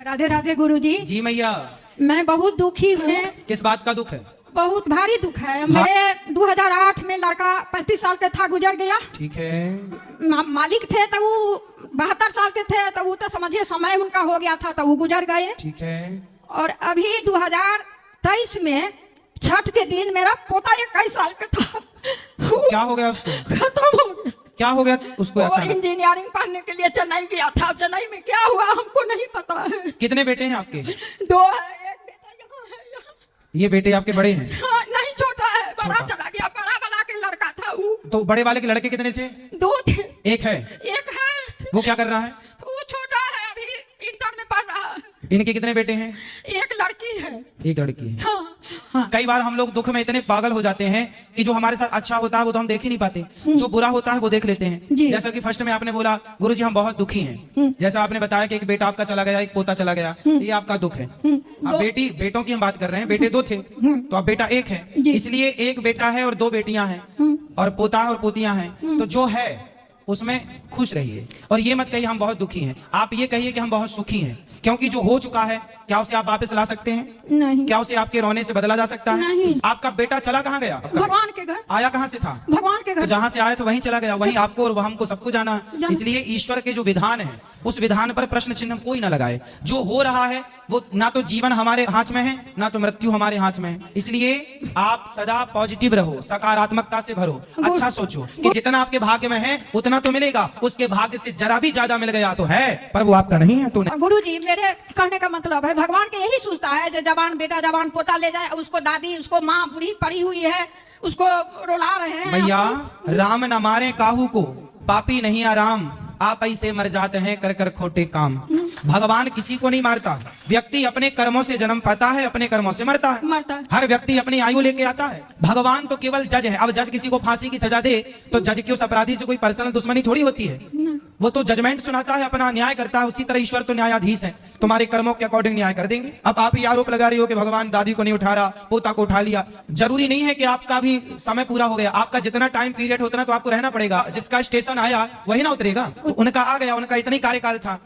राधे राधे गुरुजी। जी मैया। मैं बहुत दुखी हूँ। किस बात का दुख है? बहुत भारी दुख है। मेरे 2008 में लड़का 35 साल का था, गुजर गया। ठीक है। मालिक थे तो वो 72 साल के थे, तो वो तो समझिए समय उनका हो गया था, तो वो गुजर गए। ठीक है। और अभी 2023 में छठ के दिन मेरा पोता 21 साल का था। क्या हो गया उसको? खत्म हो गया। क्या हो गया उसको? वो इंजीनियरिंग पढ़ने के लिए चेन्नई गया था। चेन्नई में क्या हुआ हमको नहीं पता है। कितने बेटे हैं आपके? 2 है, एक बेटा यहाँ है यहाँ। ये बेटे आपके बड़े हैं? हाँ, नहीं छोटा है, बड़ा चला गया। बड़ा वाला के लड़का था वो। तो बड़े वाले के लड़के कितने थे? 2 थे। एक है। एक है। वो क्या कर रहा है? वो छोटा है, अभी इंटर में पढ़ रहा है। इनके कितने बेटे हैं? एक लड़की है। एक लड़की है। हाँ, हाँ। कई बार हम लोग दुख में इतने पागल हो जाते हैं कि जो हमारे साथ अच्छा होता है वो तो हम देख ही नहीं पाते, जो बुरा होता है वो देख लेते हैं। जैसा कि फर्स्ट में आपने बोला गुरुजी हम बहुत दुखी हैं, जैसा आपने बताया कि एक बेटा आपका चला गया, एक पोता चला गया, ये आपका दुख है। अब बेटों की हम बात कर रहे हैं, बेटे 2 थे तो अब बेटा 1 है, इसलिए एक बेटा है और 2 बेटियां हैं और पोता और पोतियां हैं। तो जो है उसमें खुश रहिए और ये मत कहिए हम बहुत दुखी हैं, आप ये कहिए कि हम बहुत सुखी हैं, क्योंकि जो हो चुका है क्या उसे आप वापस ला सकते हैं? नहीं। क्या उसे आपके रोने से बदला जा सकता है? नहीं। आपका बेटा चला कहाँ गया? भगवान के घर। आया कहाँ से था? भगवान के घर। तो जहाँ से आया था वहीं चला गया, वहीं आपको और हमको सबको जाना है। इसलिए ईश्वर के जो विधान है उस विधान पर प्रश्न चिन्ह कोई ना लगाए। जो हो रहा है वो ना तो जीवन हमारे हाथ में है ना तो मृत्यु हमारे हाथ में है। इसलिए आप सदा पॉजिटिव रहो, सकारात्मकता से भरो, अच्छा सोचो कि जितना आपके भाग्य में है उतना तो मिलेगा, उसके भाग्य से जरा भी ज्यादा मिल गया तो है पर वो आपका नहीं है। तो गुरुजी मेरे कहने का मतलब है भगवान के यही सोचता है जो जवान बेटा जवान पोता ले जाए, उसको दादी उसको माँ बूढ़ी पड़ी हुई है, उसको रुला रहे हैं। मैया राम न मारे काहू को, पापी नहीं आराम, आप ऐसे मर जाते हैं कर कर खोटे काम। भगवान किसी को नहीं मारता, व्यक्ति अपने कर्मों से जन्म पाता है, अपने कर्मों से मरता है। हर व्यक्ति अपनी आयु लेके आता है। भगवान तो केवल जज है। अब जज किसी को फांसी की सजा दे तो जज की उस अपराधी से कोई पर्सनल दुश्मनी थोड़ी होती है, वो तो जजमेंट सुनाता है, अपना न्याय करता है। उसी तरह ईश्वर तो न्यायाधीश है, तुम्हारे कर्मों के अकॉर्डिंग न्याय कर देंगे। अब आप ये आरोप लगा रही हो कि भगवान दादी को नहीं उठा रहा, पोता को उठा लिया। जरूरी नहीं है कि आपका भी समय पूरा हो गया, आपका जितना टाइम पीरियड होता ना तो आपको रहना पड़ेगा। जिसका स्टेशन आया वही ना उतरेगा, उनका आ गया, उनका इतनी कार्यकाल था।